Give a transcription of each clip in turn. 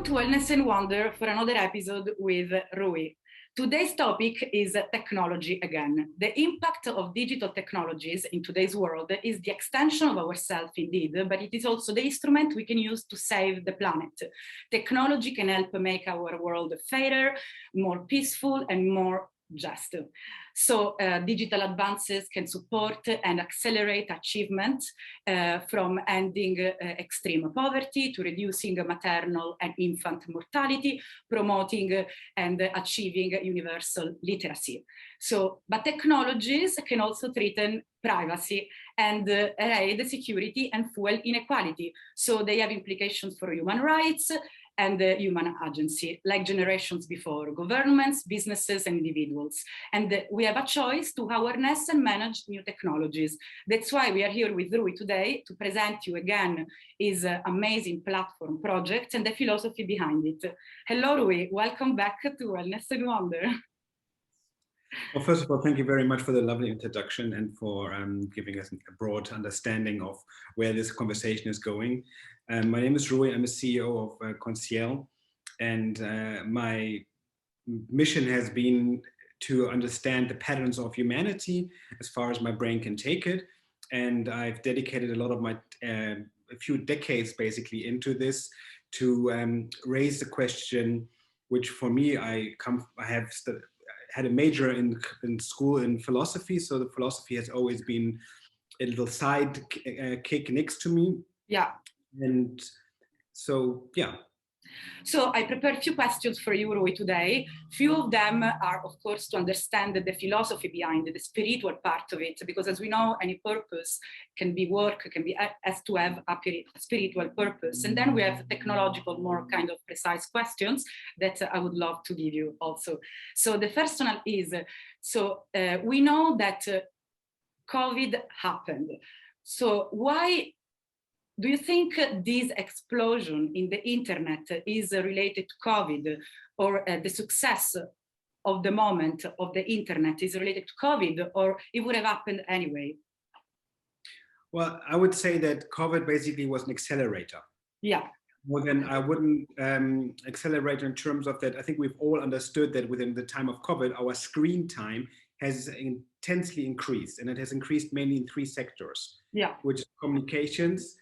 Welcome to Wellness and Wonder for another episode with Rui. Today's topic is technology again. The impact of digital technologies in today's world is the extension of ourselves indeed, but it is also the instrument we can use to save the planet. Technology can help make our world fairer, more peaceful, and more just. So digital advances can support and accelerate achievement from ending extreme poverty to reducing maternal and infant mortality, promoting and achieving universal literacy. But technologies can also threaten privacy and raid security and fuel inequality. So they have implications for human rights and human agency, like generations before, governments, businesses, and individuals. And we have a choice to harness and manage new technologies. That's why we are here with Rui today to present you again his amazing platform project and the philosophy behind it. Hello, Rui. Welcome back to Wellness and Wonder. Well, first of all, thank you very much for the lovely introduction and for giving us a broad understanding of where this conversation is going. My name is Rui. I'm a CEO of Conciel, and my mission has been to understand the patterns of humanity as far as my brain can take it. And I've dedicated a lot of my, a few decades basically into this to raise the question, which for me, I have had a major in school in philosophy. So the philosophy has always been a little side kick next to me. Yeah. And so, yeah. So I prepared a few questions for you, Rui, today. Few of them are, of course, to understand the philosophy behind it, the spiritual part of it, because as we know, any purpose can be work, has to have a spiritual purpose. And then we have technological, more kind of precise questions that I would love to give you also. So the first one is, we know that COVID happened. So why do you think this explosion in the internet is related to COVID, or the success of the moment of the internet is related to COVID, or it would have happened anyway? Well, I would say that COVID basically was an accelerator. Yeah. More than I wouldn't accelerate in terms of that. I think we've all understood that within the time of COVID, our screen time has intensely increased, and it has increased mainly in three sectors. Yeah. Which is communications,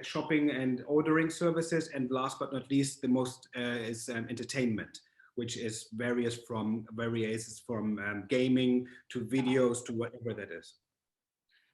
shopping and ordering services, and last but not least, the most is entertainment, which is various from gaming to videos to whatever that is.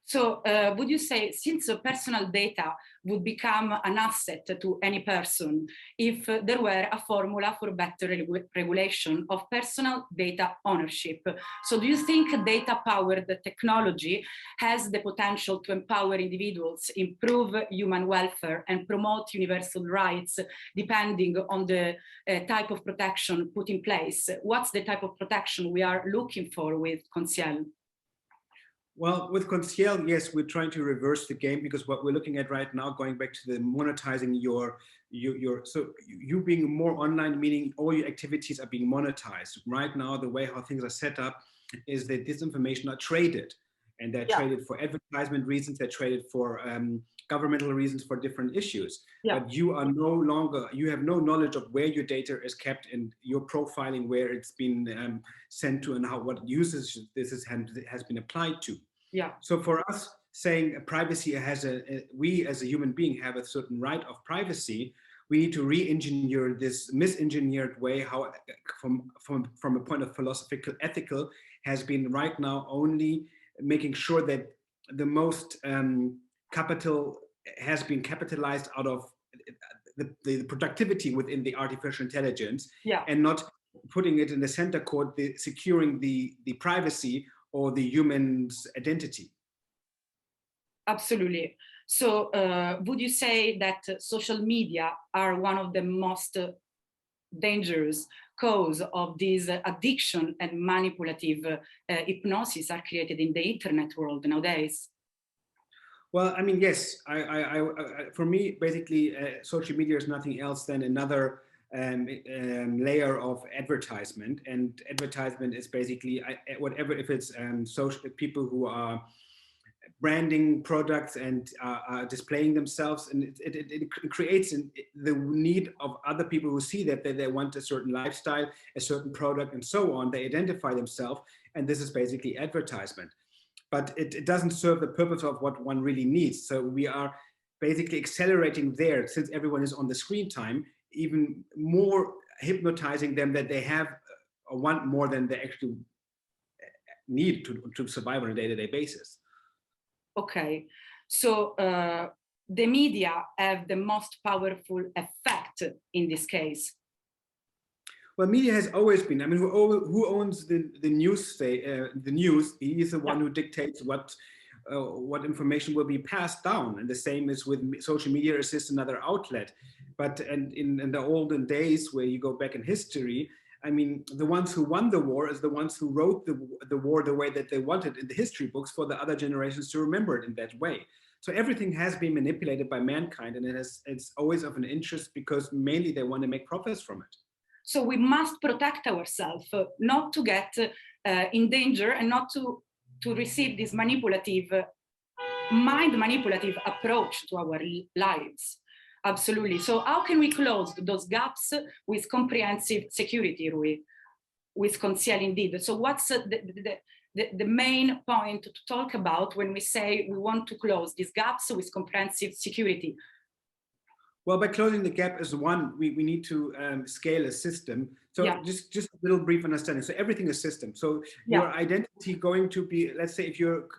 So would you say, since personal data would become an asset to any person if there were a formula for better regulation of personal data ownership? So do you think data-powered technology has the potential to empower individuals, improve human welfare, and promote universal rights depending on the type of protection put in place? What's the type of protection we are looking for with Conciel? Well, with Conciel, yes, we're trying to reverse the game, because what we're looking at right now, going back to the monetizing so you being more online, meaning all your activities are being monetized. Right now, the way how things are set up is that this information are traded, and they're traded for advertisement reasons, they're traded for governmental reasons, for different issues. Yeah. But you are no longer, you have no knowledge of where your data is kept, and your profiling, where it's been sent to, and what uses this has been applied to. Yeah. So for us, saying privacy has we as a human being have a certain right of privacy, we need to re-engineer this misengineered way, how from a point of philosophical, ethical, has been right now only making sure that the most capital has been capitalized out of the productivity within the artificial intelligence, and not putting it in the center court, securing the privacy or the human's identity. Absolutely. So would you say that social media are one of the most dangerous cause of this addiction and manipulative hypnosis are created in the internet world nowadays? Well, I mean, yes. For me, basically, social media is nothing else than another layer of advertisement, and advertisement is basically whatever. If it's social people who are branding products and displaying themselves, and it creates the need of other people who see that they want a certain lifestyle, a certain product, and so on. They identify themselves, and this is basically advertisement. But it doesn't serve the purpose of what one really needs. So we are basically accelerating there, since everyone is on the screen time, even more hypnotizing them that they have want more than they actually need to survive on a day-to-day basis. Okay, so the media have the most powerful effect in this case. Well, media has always been. I mean, who owns the news? The news. He is the one who dictates what information will be passed down, and the same is with social media. Is just another outlet. But in the olden days, where you go back in history, I mean, the ones who won the war is the ones who wrote the war the way that they wanted in the history books for the other generations to remember it in that way. So everything has been manipulated by mankind, and it's always of an interest because mainly they want to make profits from it. So we must protect ourselves, not to get in danger and not to receive this manipulative, mind-manipulative approach to our lives. Absolutely. So how can we close those gaps with comprehensive security, Rui? With Conciel, indeed. So what's the main point to talk about when we say we want to close these gaps with comprehensive security? Well, by closing the gap is one, we need to scale a system. So just a little brief understanding. So everything is system. So your identity going to be, let's say if you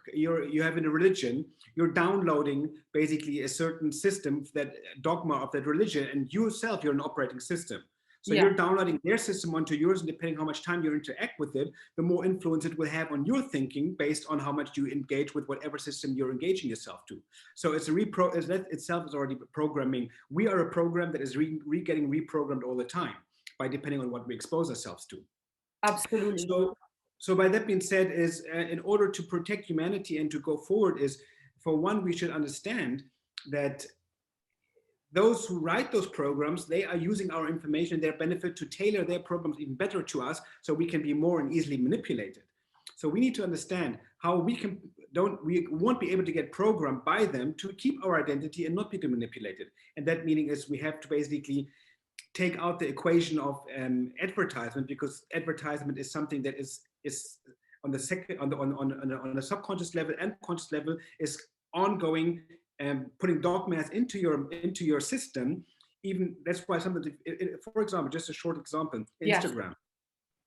have in a religion, you're downloading basically a certain system, that dogma of that religion, and you yourself, you're an operating system. So you're downloading their system onto yours, and depending how much time you interact with it, the more influence it will have on your thinking based on how much you engage with whatever system you're engaging yourself to. So it's that itself is already programming. We are a program that is getting reprogrammed all the time by depending on what we expose ourselves to. Absolutely. So by that being said, is in order to protect humanity and to go forward, is for one, we should understand that those who write those programs, they are using our information, their benefit, to tailor their programs even better to us, so we can be more and easily manipulated. So we need to understand how we won't be able to get programmed by them to keep our identity and not be manipulated. And that meaning is we have to basically take out the equation of advertisement, because advertisement is something that is on the subconscious level and conscious level is ongoing. Putting dogmas into your system, even that's why for example, just a short example, Instagram.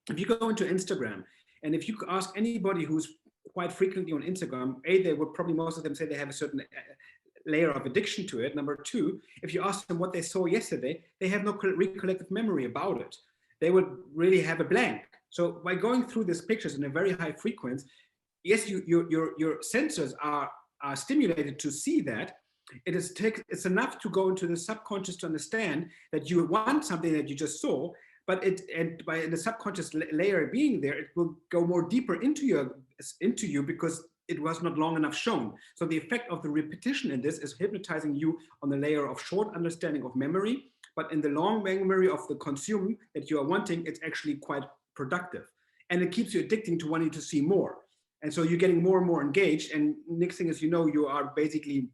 If you go into Instagram, and if you ask anybody who's quite frequently on Instagram, they would probably, most of them, say they have a certain layer of addiction to it. Number two, if you ask them what they saw yesterday, they have no recollective memory about it. They would really have a blank. So by going through these pictures in a very high frequency, yes, your sensors are stimulated to see that. It's enough to go into the subconscious to understand that you want something that you just saw, but by the subconscious layer being there, it will go more deeper into you because it was not long enough shown. So the effect of the repetition in this is hypnotizing you on the layer of short understanding of memory, but in the long memory of the consume that you are wanting, it's actually quite productive, and it keeps you addicting to wanting to see more. And so you're getting more and more engaged. And next thing is, you are basically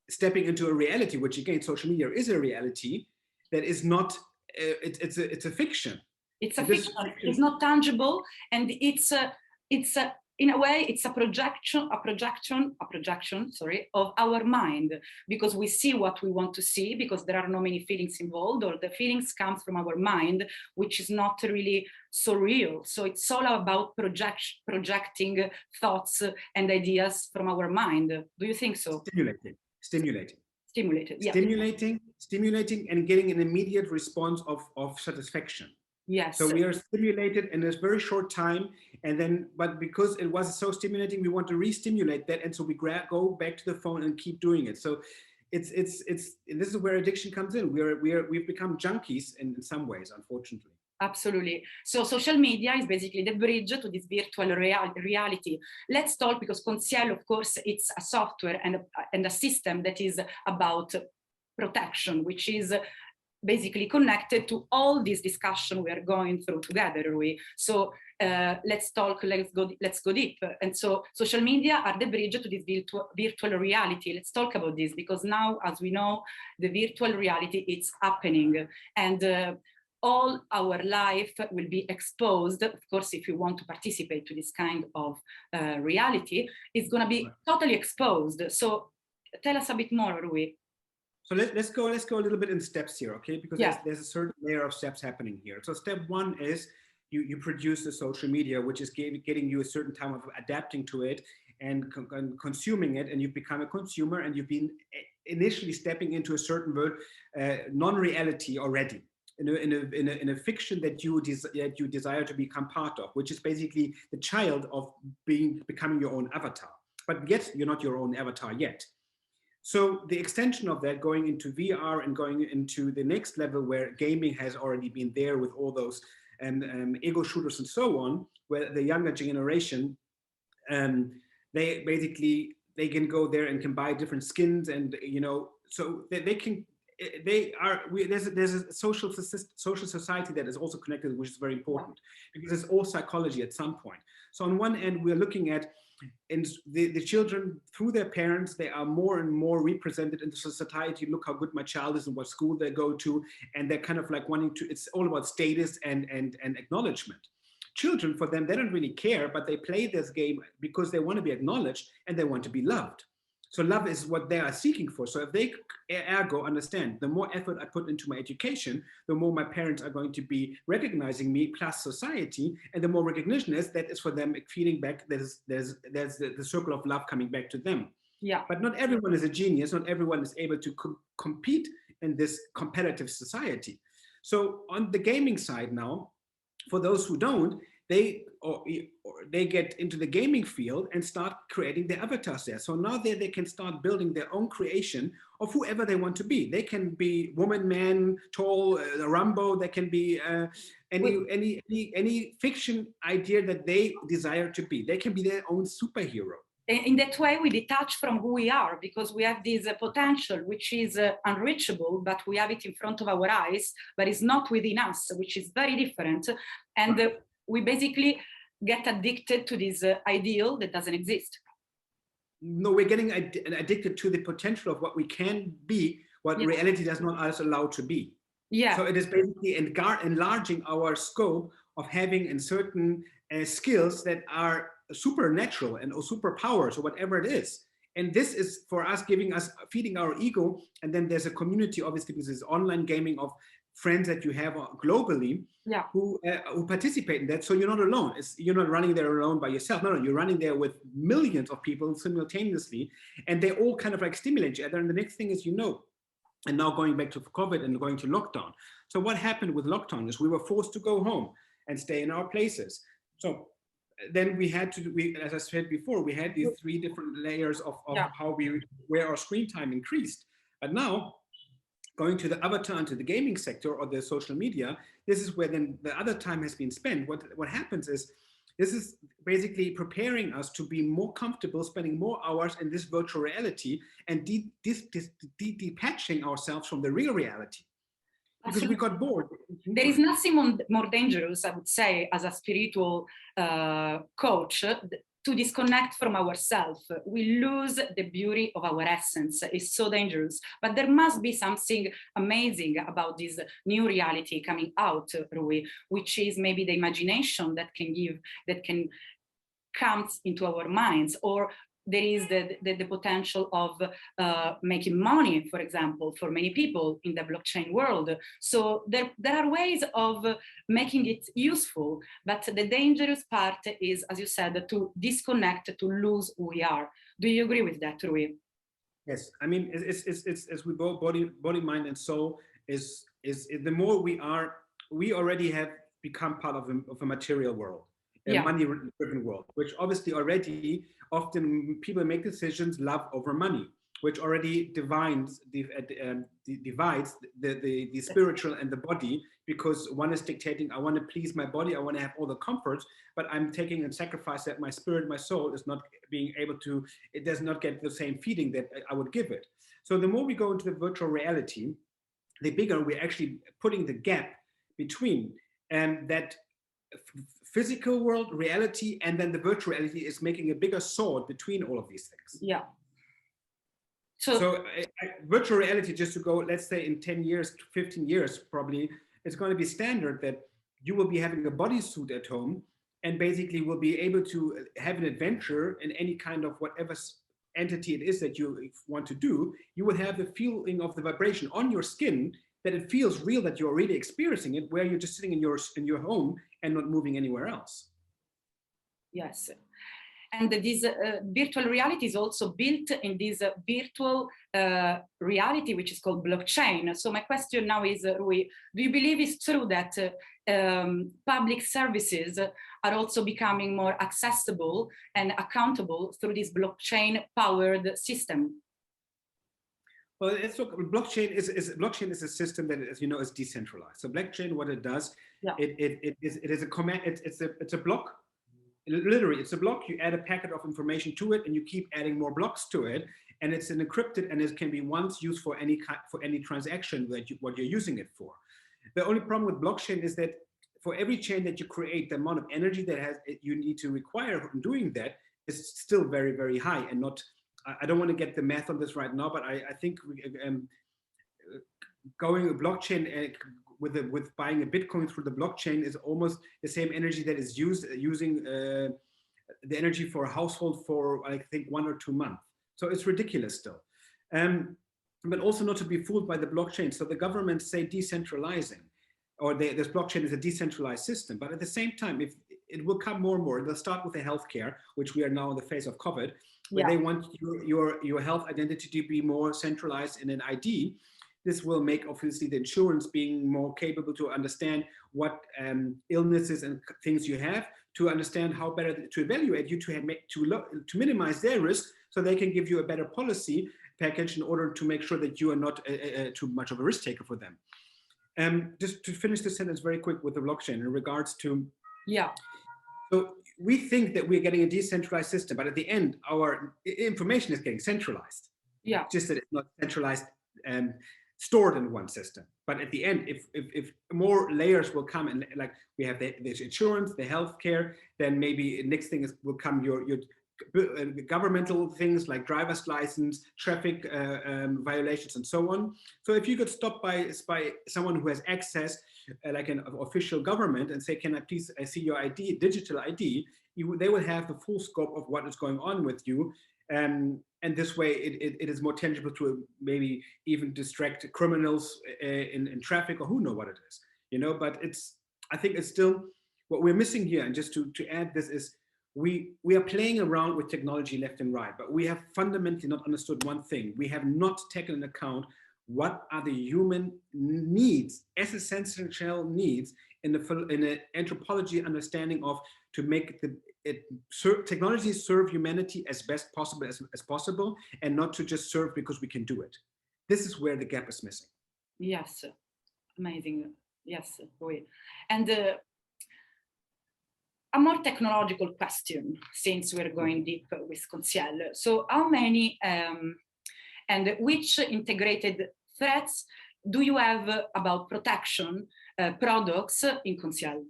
stepping into a reality, which again, social media is a reality that is not, it's a fiction. It's a fiction. It's not tangible. And it's in a way, it's a projection, of our mind, because we see what we want to see, because there are no many feelings involved, or the feelings come from our mind, which is not really so real. So it's all about projecting thoughts and ideas from our mind. Do you think so? Stimulating, yeah. Stimulating and getting an immediate response of satisfaction. Yes. So we are stimulated in a very short time, and then, but because it was so stimulating, we want to re-stimulate that, and so we go back to the phone and keep doing it. So this is where addiction comes in. We've become junkies in some ways, unfortunately. Absolutely. So social media is basically the bridge to this virtual reality. Let's talk, because Conciel, of course, it's a software and a system that is about protection, which is basically connected to all this discussion we are going through together, Rui. So let's go deep. And so social media are the bridge to this virtual reality. Let's talk about this, because now, as we know, the virtual reality is happening, and all our life will be exposed. Of course, if you want to participate to this kind of reality, it's going to be totally exposed. So tell us a bit more, Rui. So let's go a little bit in steps here, okay? Because there's a certain layer of steps happening here. So step one is you produce the social media, which is getting you a certain time of adapting to it and consuming it, and you've become a consumer, and you've been initially stepping into a certain world, non-reality already, in a fiction that you desire to become part of, which is basically the child of becoming your own avatar. But yet you're not your own avatar yet. So the extension of that, going into VR and going into the next level where gaming has already been there with all those ego shooters and so on, where the younger generation, they can go there and can buy different skins, and so there's a social society that is also connected, which is very important, because it's all psychology at some point. So on one end, we're looking at, and the children, through their parents, they are more and more represented in the society. Look how good my child is and what school they go to, and they're kind of like wanting to, it's all about status and acknowledgement. Children, for them, they don't really care, but they play this game because they want to be acknowledged and they want to be loved. So love is what they are seeking for. So if they ergo understand, the more effort I put into my education, the more my parents are going to be recognizing me plus society, and the more recognition that is for them feeding back. There's the circle of love coming back to them. Yeah. But not everyone is a genius. Not everyone is able to compete in this competitive society. So on the gaming side now, for those who don't, they get into the gaming field and start creating their avatars there. So now they can start building their own creation of whoever they want to be. They can be woman, man, tall, Rambo. They can be any fiction idea that they desire to be. They can be their own superhero. In that way, we detach from who we are, because we have this potential, which is unreachable, but we have it in front of our eyes, but it's not within us, which is very different. And we basically get addicted to this ideal that doesn't exist. No, we're getting addicted to the potential of what we can be, what reality does not allow to be. Yeah. So it is basically enlarging our scope of having certain skills that are supernatural and superpowers or whatever it is. And this is for us feeding our ego. And then there's a community, obviously, because it's online gaming of friends that you have globally who participate in that. So you're not alone. You're not running there alone by yourself. No, you're running there with millions of people simultaneously, and they all kind of like stimulate each other. And the next thing is, and now going back to COVID and going to lockdown. So what happened with lockdown is we were forced to go home and stay in our places. So then we had to, as I said before, we had these three different layers of where our screen time increased. But now, going to the avatar and to the gaming sector or the social media, this is where then the other time has been spent. What happens is, this is basically preparing us to be more comfortable, spending more hours in this virtual reality and detaching ourselves from the real reality. Because we got bored. There is nothing more dangerous, I would say, as a spiritual coach, to disconnect from ourselves. We lose the beauty of our essence. It's so dangerous. But there must be something amazing about this new reality coming out, Rui, which is maybe the imagination that can come into our minds, or there is the potential of making money, for example, for many people in the blockchain world. So there are ways of making it useful, but the dangerous part is, as you said, to disconnect, to lose who we are. Do you agree with that, Rui? Yes, I mean, it's we both body, mind, and soul is the more we already have become part of a material world. A money-driven world, which obviously already often people make decisions love over money, which already divides the spiritual and the body, because one is dictating, I want to please my body, I want to have all the comforts, but I'm taking and sacrifice that my spirit, my soul is not being able to, it does not get the same feeding that I would give it. So the more we go into the virtual reality, the bigger we're actually putting the gap between that physical world reality and then the virtual reality is making a bigger sword between all of these things. Yeah. So virtual reality, just to go, let's say in 10 years, 15 years, probably, it's going to be standard that you will be having a bodysuit at home and basically will be able to have an adventure in any kind of whatever entity it is that you want to do. You will have the feeling of the vibration on your skin, that it feels real, that you're really experiencing it, where you're just sitting in your home and not moving anywhere else. Yes. And this virtual reality is also built in this virtual reality, which is called blockchain. So my question now is, Rui, do you believe it's true that public services are also becoming more accessible and accountable through this blockchain-powered system? Well, let's look. Blockchain is a system that, as you know, is decentralized. So blockchain, what it does, it is a command. It's a block. Literally, it's a block. You add a packet of information to it, and you keep adding more blocks to it. And it's an encrypted, and it can be once used for any transaction that what you're using it for. The only problem with blockchain is that for every chain that you create, the amount of energy that you need to require in doing that is still very, very high. And not, I don't want to get the math on this right now, but I think going a blockchain with buying a Bitcoin through the blockchain is almost the same energy that is using the energy for a household for, I think, 1 or 2 months. So it's ridiculous still. But also not to be fooled by the blockchain. So the governments say decentralizing, or this blockchain is a decentralized system. But at the same time, if it will come more and more, they'll start with the healthcare, which we are now in the phase of COVID, where they want your health identity to be more centralized in an ID. This will make, obviously, the insurance being more capable to understand what illnesses and things you have, to understand how better to evaluate you, to minimize their risk, so they can give you a better policy package in order to make sure that you are not too much of a risk taker for them. Just to finish this sentence very quick with the blockchain in regards to, so we think that we're getting a decentralized system, but at the end, our information is getting centralized. Just that it's not centralized and stored in one system. But at the end, if more layers will come, and like we have the insurance, the healthcare, then maybe next thing will come your governmental things like driver's license, traffic violations, and so on. So if you get stopped by someone who has access, like an official government, and say, "Can I please see your ID, digital ID?" They will have the full scope of what is going on with you. And this way, it is more tangible to maybe even distract criminals in traffic, or who knows what it is, you know. But I think it's still what we're missing here. And just to add this is, we are playing around with technology left and right, but we have fundamentally not understood one thing. We have not taken into account what are the human needs, essential needs in an anthropology understanding of, to make technology serve humanity as best possible as possible, and not to just serve because we can do it. This is where the gap is missing. Yes, amazing. Yes, Rui. And a more technological question, since we're going deep with Conciel. So how many and which integrated threats do you have about protection products in Conciel?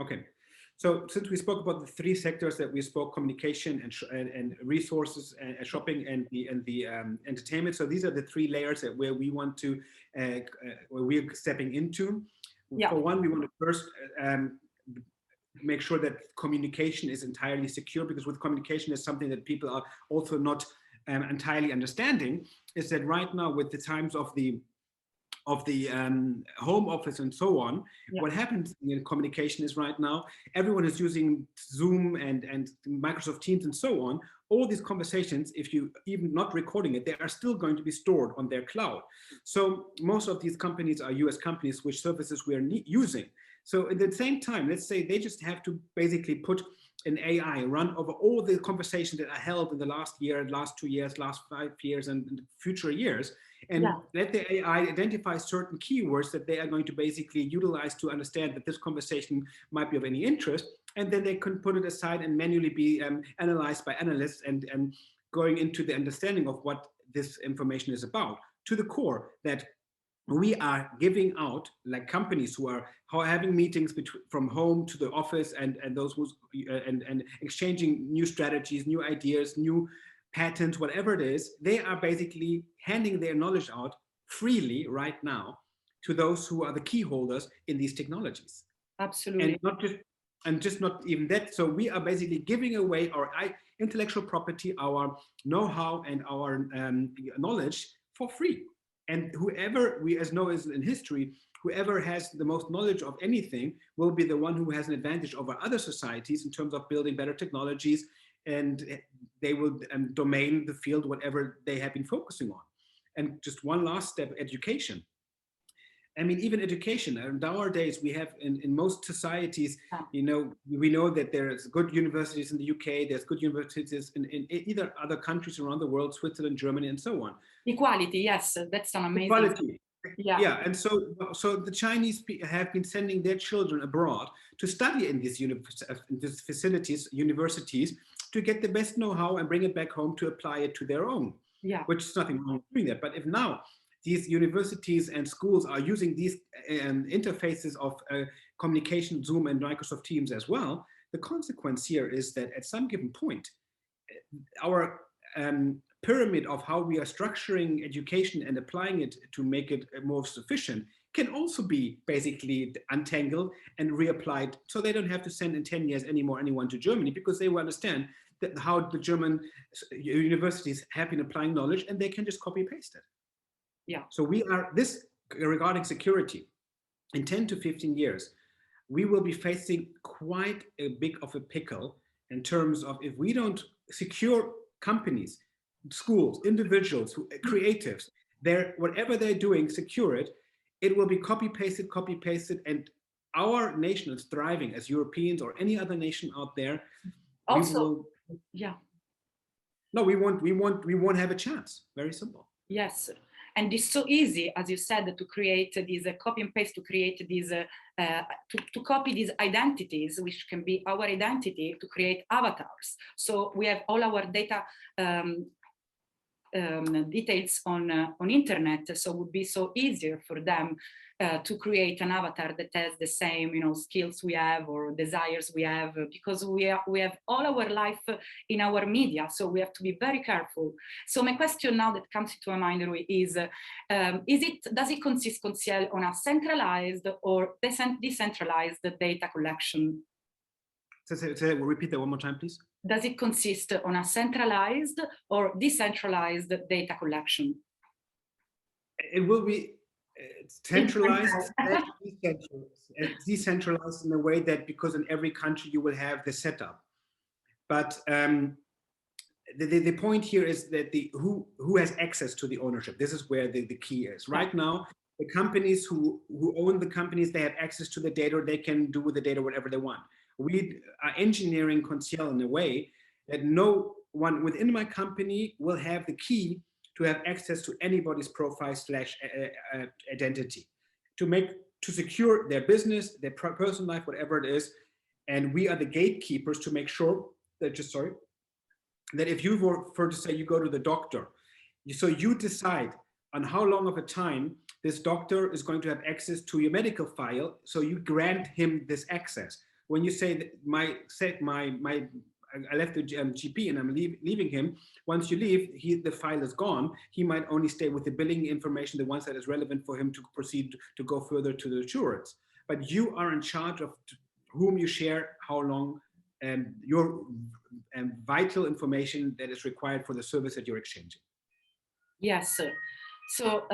Okay. So since we spoke about the 3 sectors that we spoke, communication and resources and shopping and the entertainment. So these are the 3 layers where we want to, where we're stepping into. For one, we want to first make sure that communication is entirely secure, because with communication is something that people are also not entirely understanding, is that right now, with the times of the home office and so on, what happens in communication is right now, everyone is using Zoom and Microsoft Teams and so on. All these conversations, if you even not recording it, they are still going to be stored on their cloud. So most of these companies are US companies, which services we are using. So at the same time, let's say they just have to basically put an AI run over all the conversations that are held in the last year, last 2 years, last 5 years, and future years, and let the AI identify certain keywords that they are going to basically utilize to understand that this conversation might be of any interest, and then they can put it aside and manually be analyzed by analysts and going into the understanding of what this information is about, to the core, that we are giving out, like companies who are having meetings from home to the office, and those who and exchanging new strategies, new ideas, new patents, whatever it is, they are basically handing their knowledge out freely right now to those who are the key holders in these technologies. Absolutely. And not even that. So we are basically giving away our intellectual property, our know-how, and our knowledge for free. And whoever we know is in history, whoever has the most knowledge of anything will be the one who has an advantage over other societies in terms of building better technologies, and they will domain the field, whatever they have been focusing on. And just one last step, education. I mean, even education, nowadays we have in most societies, you know, we know that there's good universities in the UK, there's good universities in either other countries around the world, Switzerland, Germany, and so on. Equality, yes, that's an amazing. Equality. Yeah, and so the Chinese have been sending their children abroad to study in these facilities, universities, to get the best know-how and bring it back home to apply it to their own. Yeah, which is nothing wrong with doing that. But if now these universities and schools are using these interfaces of communication, Zoom and Microsoft Teams as well, the consequence here is that at some given point, our pyramid of how we are structuring education and applying it to make it more sufficient can also be basically untangled and reapplied, so they don't have to send in 10 years anymore anyone to Germany, because they will understand that how the German universities have been applying knowledge, and they can just copy paste it. Yeah. So we are this regarding security. In 10 to 15 years, we will be facing quite a big of a pickle in terms of, if we don't secure companies, schools, individuals, creatives, whatever they're doing, secure it, it will be copy pasted, and our nation is thriving as Europeans or any other nation out there. Also, we won't have a chance. Very simple. Yes. And it's so easy, as you said, to create these copy and paste, to create these, to copy these identities, which can be our identity, to create avatars. So we have all our data details on internet, so it would be so easier for them to create an avatar that has the same, you know, skills we have or desires we have, because we have all our life in our media, so we have to be very careful. So my question now that comes to my mind, Rui, is does it consist, Conciel, on a centralized or decentralized data collection? Repeat that one more time, please. Does it consist on a centralized or decentralized data collection? It will be centralized and decentralized in a way that, because in every country you will have the setup. But the point here is that who has access to the ownership. This is where the key is. Right now, the companies who own the companies, they have access to the data, or they can do with the data whatever they want. We are engineering Conciel in a way that no one within my company will have the key to have access to anybody's profile / identity, to secure their business, their personal life, whatever it is. And we are the gatekeepers to make sure that, that if you were, for to say, you go to the doctor, so you decide on how long of a time this doctor is going to have access to your medical file, so you grant him this access. When you say that I left the GP and I'm leaving him, once you leave, the file is gone. He might only stay with the billing information, the ones that is relevant for him to proceed to go further to the insurance. But you are in charge of whom you share, how long, and your vital information that is required for the service that you're exchanging. Yes. So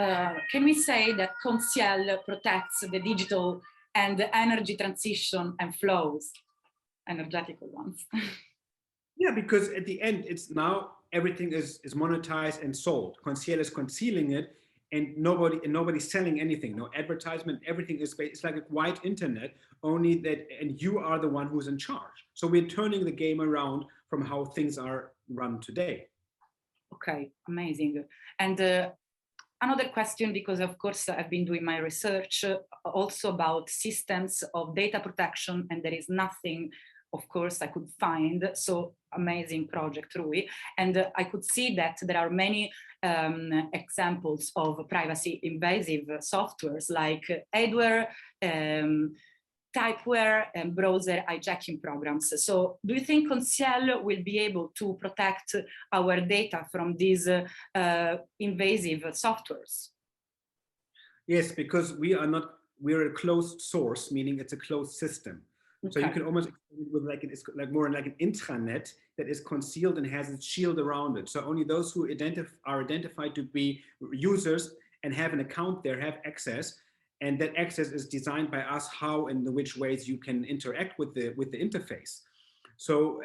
can we say that Conciel protects the digital and the energy transition and flows, energetical ones? Yeah, because at the end, it's now everything is monetized and sold. Conciel is concealing it, and nobody's selling anything. No advertisement. Everything is it's like a white internet. Only that, and you are the one who's in charge. So we're turning the game around from how things are run today. Okay, amazing. And another question, because of course I've been doing my research also about systems of data protection, and there is nothing of course, I could find so amazing project, Rui, and I could see that there are many examples of privacy invasive softwares like adware, typeware, and browser hijacking programs. So do you think Conciel will be able to protect our data from these invasive softwares? Yes, because we're a closed source, meaning it's a closed system. Okay. So you can almost explain it with it's like more like an intranet that is concealed and has its shield around it. So only those who are identified to be users and have an account there have access. And that access is designed by us how and in which ways you can interact with the interface. So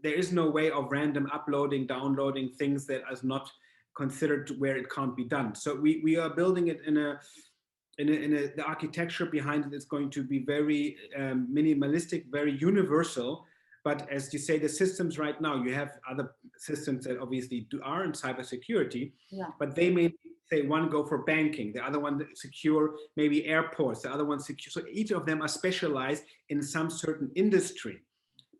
there is no way of random uploading, downloading things that is not considered where it can't be done. So we are building it the architecture behind it is going to be very minimalistic, very universal. But as you say, the systems right now, you have other systems that obviously are in cybersecurity, but they may say one go for banking, the other one secure maybe airports, the other one secure. So each of them are specialized in some certain industry,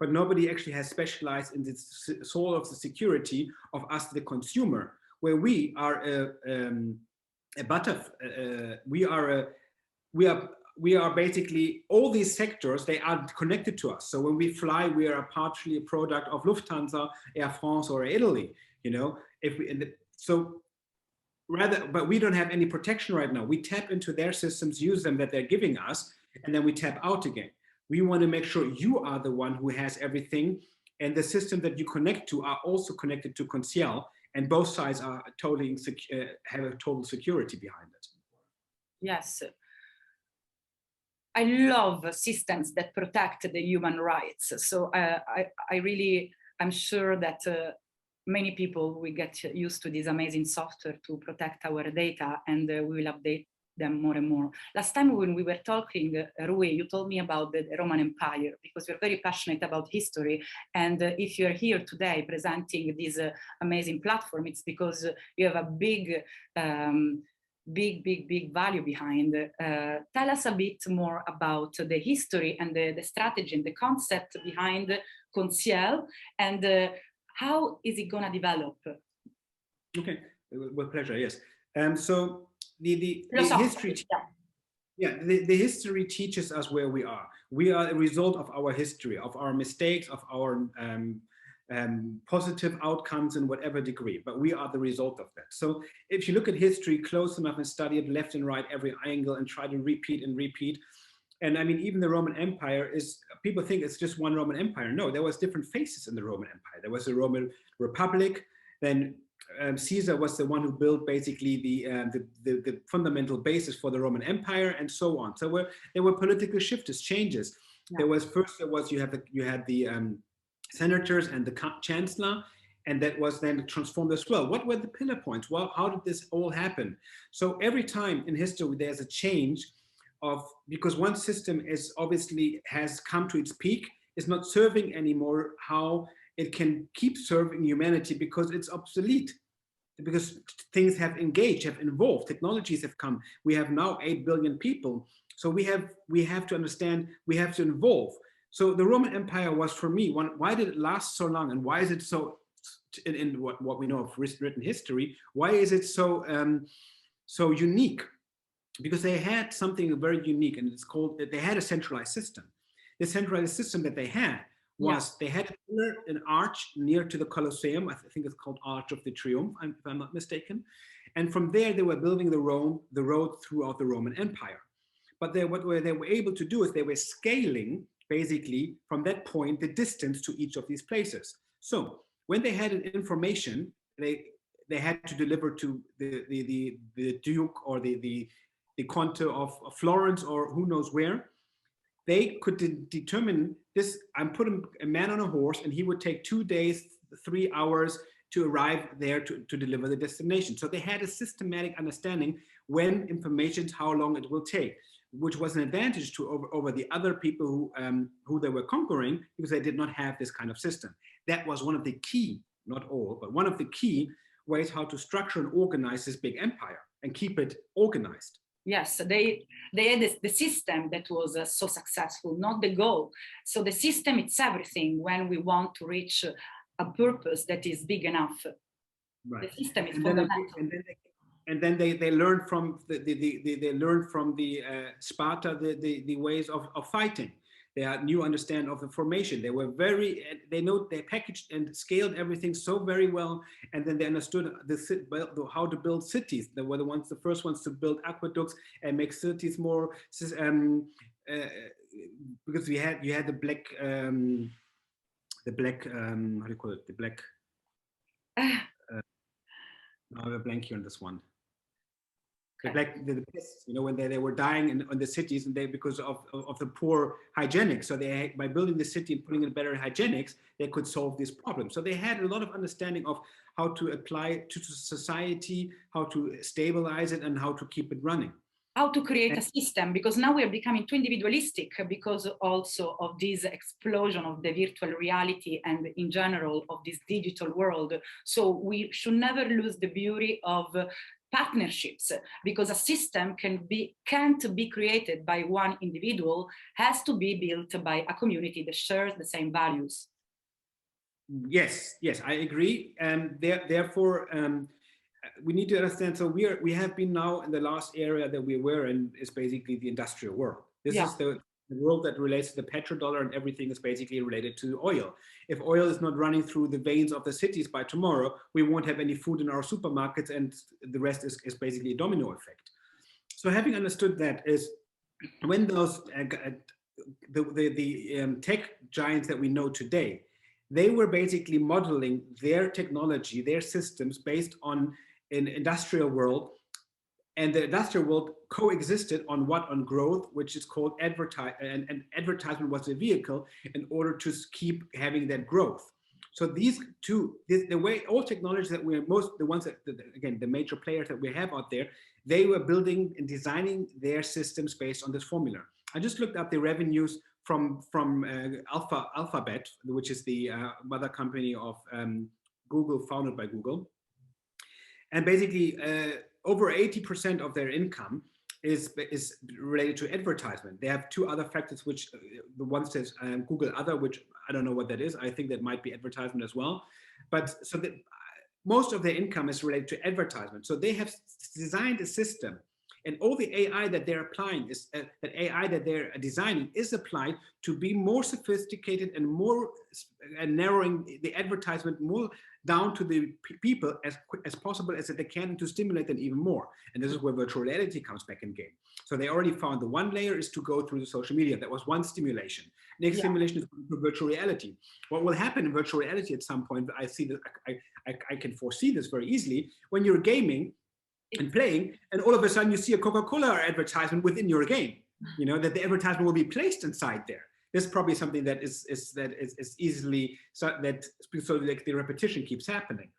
but nobody actually has specialized in the soul of the security of us, the consumer, where we are we are basically all these sectors, they are connected to us. So when we fly, we are partially a product of Lufthansa, Air France, or Italy, you know, but we don't have any protection right now. We tap into their systems, use them that they're giving us, and then we tap out again. We want to make sure you are the one who has everything, and the system that you connect to are also connected to Conciel, and both sides are totally have a total security behind it. Yes. I love systems that protect the human rights. So I'm sure that many people will get used to this amazing software to protect our data, and we will update them more and more. Last time when we were talking, Rui, you told me about the Roman Empire, because you're very passionate about history. And if you're here today presenting this amazing platform, it's because you have a big value behind. Tell us a bit more about the history and the strategy and the concept behind Conciel, and how is it gonna develop? Okay, with pleasure, yes. So the history, the history teaches us where we are. We are a result of our history, of our mistakes, of our positive outcomes in whatever degree, but we are the result of that. So if you look at history close enough and study it left and right, every angle, and try to repeat and repeat, and I mean, even the Roman Empire is, people think it's just one Roman Empire. No, there was different phases in the Roman Empire. There was the Roman Republic, then Caesar was the one who built basically the fundamental basis for the Roman Empire, and so on. So there were political shifts, changes. Yeah. You had the senators and the chancellor, and that was then transformed as well. What were the pillar points? Well, how did this all happen? So every time in history there's a change because one system is obviously has come to its peak, is not serving anymore how it can keep serving humanity, because it's obsolete, because things have engaged, have evolved, technologies have come. We have now 8 billion people. So we have to understand, we have to evolve. So the Roman Empire was, for me, why did it last so long, and why is it so, in what we know of written history, why is it so so unique? Because they had something very unique, and it's called, they had a centralized system. The centralized system that they had was, they had a pillar, an arch near to the Colosseum. I think it's called Arch of the Triumph, if I'm not mistaken. And from there, they were building the road throughout the Roman Empire. But what they were able to do is they were scaling, basically, from that point, the distance to each of these places. So when they had an information, they had to deliver to the Duke or the Conte of Florence, or who knows where. They could determine this. I'm putting a man on a horse, and he would take 2 days, 3 hours to arrive there to deliver the destination. So they had a systematic understanding when information, how long it will take, which was an advantage to over the other people who they were conquering, because they did not have this kind of system. That was one of the key, not all, but one of the key ways how to structure and organize this big empire and keep it organized. Yes, they had the system that was so successful, not the goal. So the system, it's everything when we want to reach a purpose that is big enough. Right. The system is And then fundamental. they learn from they learn from the Sparta the ways of fighting. They had new understand of the formation. They were very they packaged and scaled everything so very well, and then they understood how to build cities. They were the first ones to build aqueducts and make cities more uh, because you had the black how do you call it, the black I have a blank here on this one. The pests, you know, when they were dying in the cities, and they because of the poor hygienics. So they by building the city and putting in better hygienics, they could solve this problem. So they had a lot of understanding of how to apply it to society, how to stabilize it, and how to keep it running. How to create a system, because now we are becoming too individualistic because also of this explosion of the virtual reality and in general of this digital world. So we should never lose the beauty of partnerships, because a system can't be created by one individual, has to be built by a community that shares the same values. Yes, I agree. And therefore, we need to understand. So we have been now in the last area that we were in is basically the industrial world. This is the world that relates to the petrodollar, and everything is basically related to oil. If oil is not running through the veins of the cities by tomorrow, we won't have any food in our supermarkets, and the rest is basically a domino effect. So having understood that, is when those tech giants that we know today, they were basically modeling their technology, their systems based on an industrial world, and the industrial world coexisted on growth, which is called advertising, and advertisement was the vehicle in order to keep having that growth. So these two, the way all technologies that we're the ones that, again, the major players that we have out there, they were building and designing their systems based on this formula. I just looked up the revenues from Alphabet, which is the mother company of Google, founded by Google. And basically, over 80% of their income is related to advertisement. They have two other factors, which the one says Google Other, which I don't know what that is. I think that might be advertisement as well. But so most of their income is related to advertisement. So they have designed a system, and all the AI that they're applying is that AI that they're designing is applied to be more sophisticated and more narrowing the advertisement more down to the people as possible as they can, to stimulate them even more. And this is where virtual reality comes back in game. So they already found the one layer is to go through the social media. That was one stimulation. Next stimulation is virtual reality. What will happen in virtual reality at some point, I see that I can foresee this very easily, when you're gaming and playing, and all of a sudden you see a Coca-Cola advertisement within your game, you know, that the advertisement will be placed inside there. This is probably something that is easily, so like the repetition keeps happening.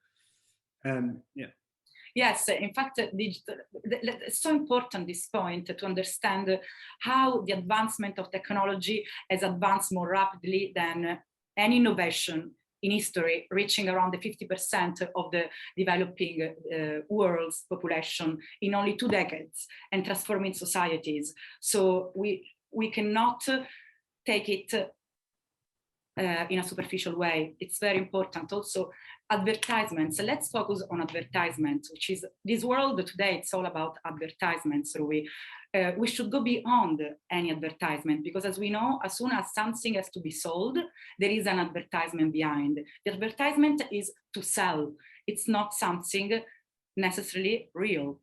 Yes, in fact, it's so important, this point, to understand how the advancement of technology has advanced more rapidly than any innovation in history, reaching around the 50% of the developing world's population in only 2 decades, and transforming societies. So we cannot take it in a superficial way. It's very important. Also, advertisements. Let's focus on advertisements, which is this world today. It's all about advertisements. So we should go beyond any advertisement, because as we know, as soon as something has to be sold, there is an advertisement behind. The advertisement is to sell. It's not something necessarily real.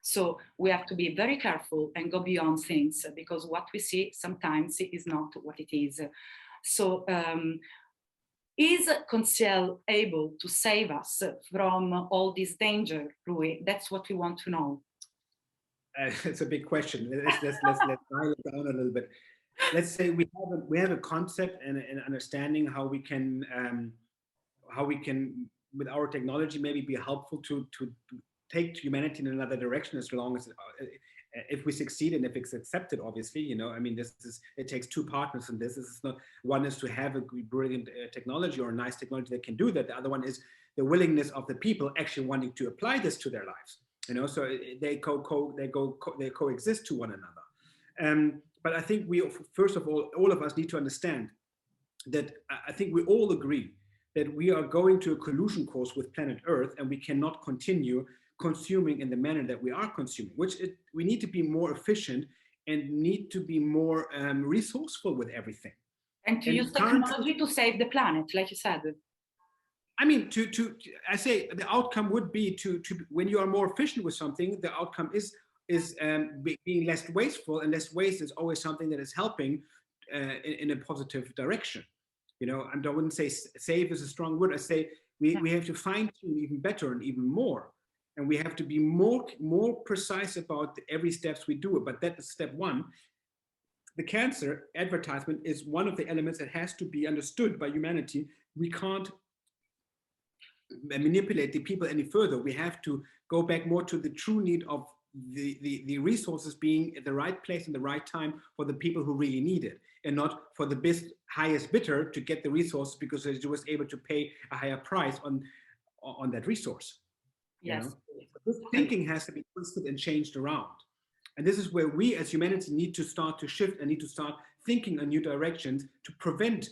So we have to be very careful and go beyond things, because what we see sometimes is not what it is. So is Conseil able to save us from all this danger, Rui? That's what we want to know. It's a big question. Let's dial it down a little bit. Let's say we have a concept and an understanding how we can with our technology maybe be helpful to take humanity in another direction, as long as if we succeed and if it's accepted, obviously, you know, I mean, it takes two partners in this. This is not, one is to have a brilliant technology or a nice technology that can do that. The other one is the willingness of the people actually wanting to apply this to their lives. you know, so they coexist to one another. But I think we, first of all of us need to understand that I think we all agree that we are going to a collusion course with planet Earth, and we cannot continue consuming in the manner that we are consuming, we need to be more efficient and need to be more resourceful with everything. And to use technology to save the planet, like you said. I mean, I say the outcome would be to when you are more efficient with something, the outcome is being less wasteful, and less waste is always something that is helping in a positive direction. You know, and I wouldn't say save is a strong word. I say we have to fine tune even better and even more, and we have to be more precise about every steps we do. But that is step one. The cancer advertisement is one of the elements that has to be understood by humanity. We can't manipulate the people any further. We have to go back more to the true need of the resources being at the right place and the right time for the people who really need it, and not for the highest bidder to get the resource because he was able to pay a higher price on that resource. Yes. You know? This thinking has to be twisted and changed around. And this is where we as humanity need to start to shift and need to start thinking in new directions to prevent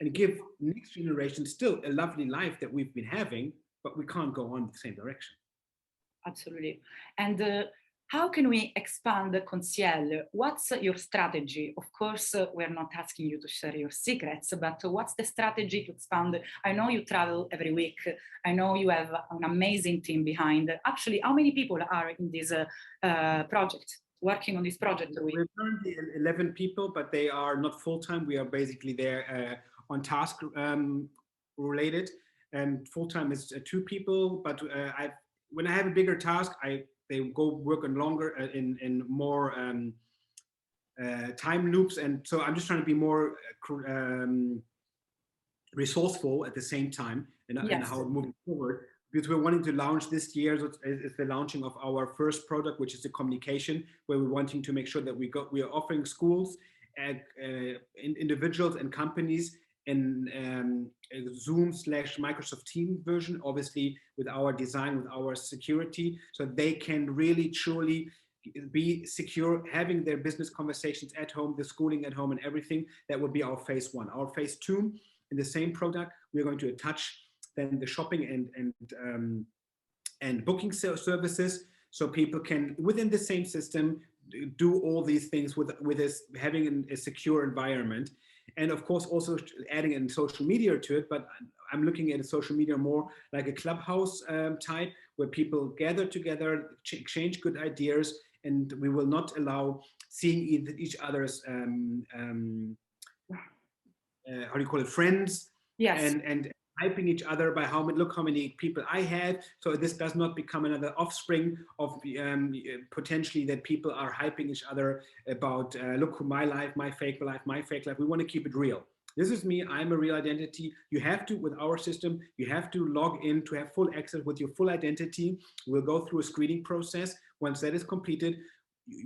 and give next generation still a lovely life that we've been having, but we can't go on the same direction. Absolutely. And how can we expand the Conciel? What's your strategy? Of course, we're not asking you to share your secrets, but what's the strategy to expand? I know you travel every week. I know you have an amazing team behind. Actually, how many people are in this project, working on this project? We're currently 11 people, but they are not full-time. We are basically there on task related, and full-time is 2 people, but when I have a bigger task, they go work on longer in more time loops, and so I'm just trying to be more resourceful at the same time and how moving forward, because we're wanting to launch this year is the launching of our first product, which is the communication, where we're wanting to make sure that we are offering schools and individuals and companies in Zoom/Microsoft Teams version, obviously with our design, with our security, so they can really truly be secure, having their business conversations at home, the schooling at home and everything. That would be our phase 1. Our phase 2, in the same product, we're going to attach then the shopping and booking services, so people can, within the same system, do all these things with us having a secure environment. And of course, also adding in social media to it, but I'm looking at a social media more like a clubhouse type, where people gather together, exchange good ideas, and we will not allow seeing each other's, how do you call it, friends, yes, and hyping each other by look how many people I had. So this does not become another offspring of potentially that people are hyping each other about look who my life, my fake life, my fake life. We want to keep it real. This is me, I'm a real identity. You have to, with our system, you have to log in to have full access with your full identity. We'll go through a screening process. Once that is completed,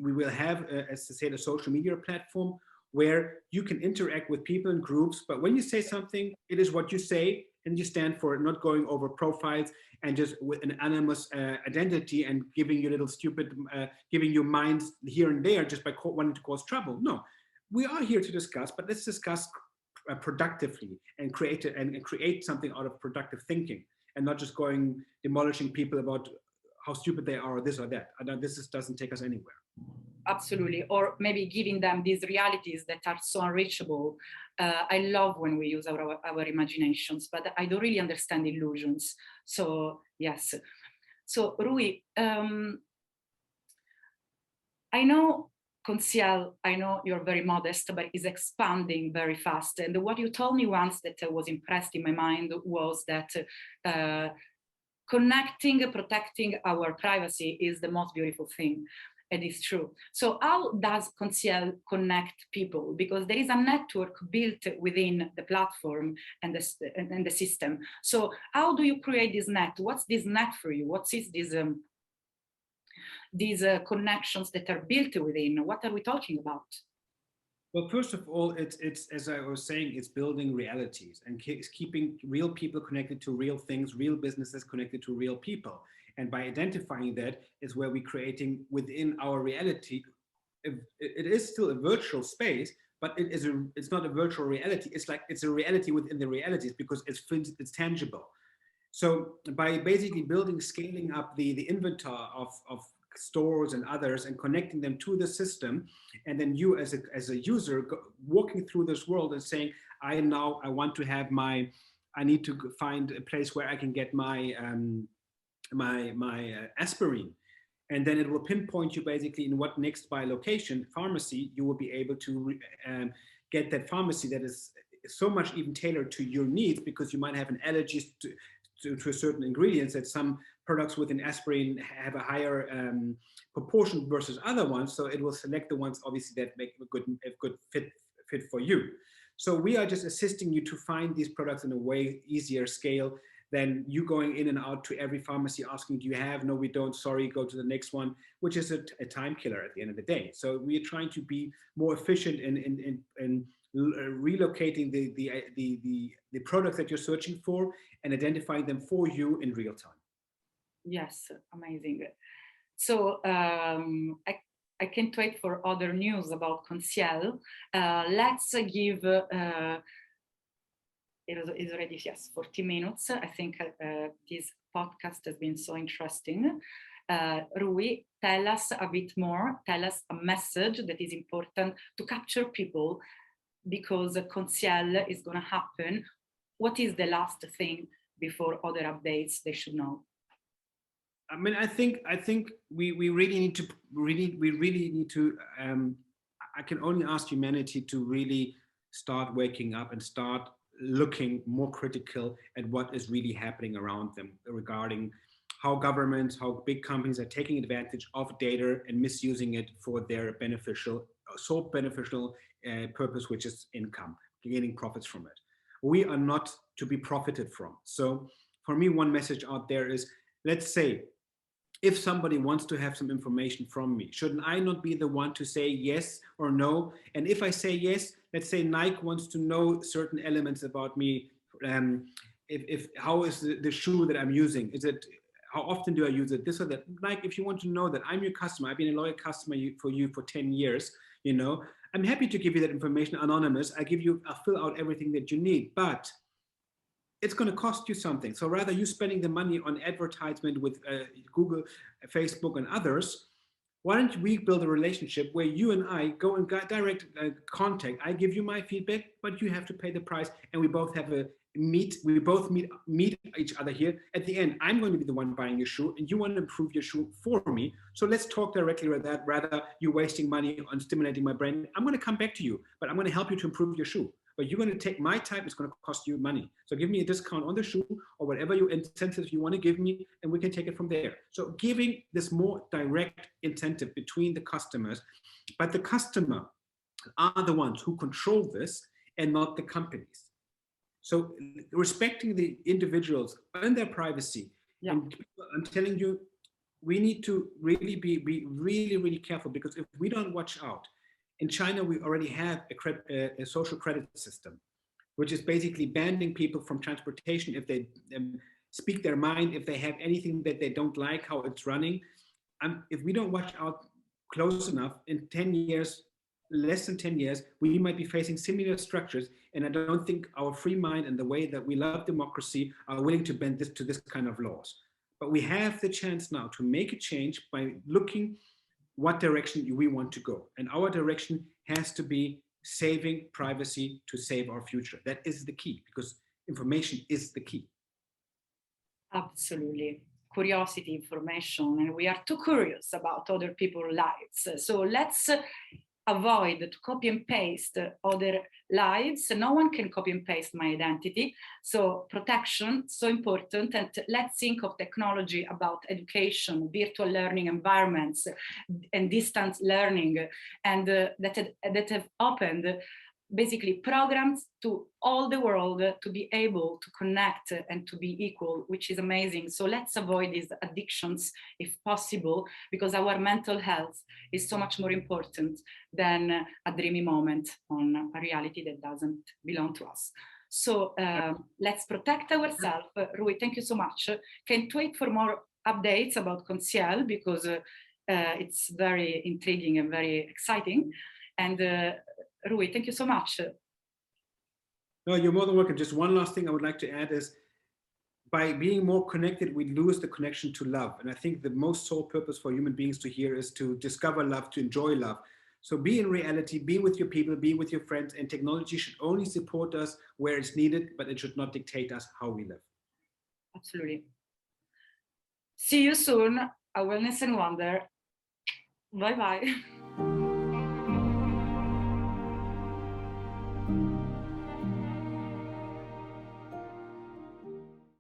we will have, as I said, a social media platform where you can interact with people in groups. But when you say something, it is what you say, and you stand for it, not going over profiles and just with an anonymous identity and giving you little stupid, giving your minds here and there just by wanting to cause trouble. No, we are here to discuss, but let's discuss productively and create something out of productive thinking, and not just going demolishing people about how stupid they are or this or that. This doesn't take us anywhere. Absolutely, or maybe giving them these realities that are so unreachable. I love when we use our imaginations, but I don't really understand illusions. So yes. So Rui, I know Conciel, I know you're very modest, but is expanding very fast. And what you told me once that was impressed in my mind was that connecting, protecting our privacy is the most beautiful thing. And it's true. So how does Conciel connect people? Because there is a network built within the platform and the system. So how do you create this net? What's this net for you? What is these connections that are built within? What are we talking about? Well, first of all, it's as I was saying, it's building realities and keeping real people connected to real things, real businesses connected to real people. And by identifying that is where we're creating within our reality. It is still a virtual space, but it's not a virtual reality. It's like it's a reality within the realities because it's tangible. So by basically building, scaling up the inventory of stores and others and connecting them to the system, and then you as a user walking through this world and saying, I want to have I need to find a place where I can get my aspirin, and then it will pinpoint you basically in what next by location pharmacy you will be able to get that pharmacy that is so much even tailored to your needs, because you might have an allergy to a certain ingredients, that some products within aspirin have a higher proportion versus other ones. So it will select the ones obviously that make a good fit for you. So we are just assisting you to find these products in a way easier scale than you going in and out to every pharmacy asking, do you have? No, we don't. Sorry, go to the next one, which is a time killer at the end of the day. So we are trying to be more efficient in relocating the products that you're searching for and identifying them for you in real time. Yes, amazing. So I can't wait for other news about Conciel. Let's give, it is already, yes, 40 minutes. I think this podcast has been so interesting. Rui, tell us a bit more, tell us a message that is important to capture people, because Conciel is going to happen. What is the last thing before other updates they should know? I mean, I think we really need to I can only ask humanity to really start waking up and start looking more critical at what is really happening around them regarding how governments, how big companies are taking advantage of data and misusing it for their sole beneficial purpose, which is income, gaining profits from it. We are not to be profited from. So for me, one message out there is, let's say, if somebody wants to have some information from me, shouldn't I not be the one to say yes or no? And if I say yes, let's say Nike wants to know certain elements about me. How is the shoe that I'm using? How often do I use it? This or that. Nike, if you want to know that I'm your customer, I've been a loyal customer for you for 10 years, I'm happy to give you that information anonymous. I'll fill out everything that you need, but it's going to cost you something. So rather you spending the money on advertisement with Google, Facebook, and others, why don't we build a relationship where you and I go in direct contact? I give you my feedback, but you have to pay the price, and we both have we both meet each other here. At the end, I'm going to be the one buying your shoe, and you want to improve your shoe for me. So let's talk directly with that. Rather, you wasting money on stimulating my brain. I'm going to come back to you, but I'm going to help you to improve your shoe. But you're going to take my time, it's going to cost you money. So give me a discount on the shoe or whatever your incentives you want to give me, and we can take it from there. So giving this more direct incentive between the customers, but the customer are the ones who control this and not the companies. So respecting the individuals and their privacy. Yeah. And I'm telling you, we need to really be really, really careful, because if we don't watch out, in China, we already have a social credit system, which is basically banning people from transportation if they speak their mind, if they have anything that they don't like, how it's running. If we don't watch out close enough, in 10 years, less than 10 years, we might be facing similar structures. And I don't think our free mind and the way that we love democracy are willing to bend to this kind of laws. But we have the chance now to make a change by looking what direction we want to go. And our direction has to be saving privacy to save our future. That is the key, because information is the key. Absolutely. Curiosity, information, and we are too curious about other people's lives. So let's avoid to copy and paste other lives. No one can copy and paste my identity. So protection, so important. And let's think of technology about education, virtual learning environments, and distance learning, and that have opened basically programs to all the world to be able to connect and to be equal, which is amazing. So let's avoid these addictions if possible, because our mental health is so much more important than a dreamy moment on a reality that doesn't belong to us. So let's protect ourselves. Rui, thank you so much. Can't wait for more updates about Conseil because it's very intriguing and very exciting. And Rui, thank you so much. No, you're more than welcome. Just one last thing I would like to add is, by being more connected, we lose the connection to love. And I think the most sole purpose for human beings to here is to discover love, to enjoy love. So be in reality, be with your people, be with your friends, and technology should only support us where it's needed, but it should not dictate us how we live. Absolutely. See you soon, a Wellness and Wonder. Bye-bye.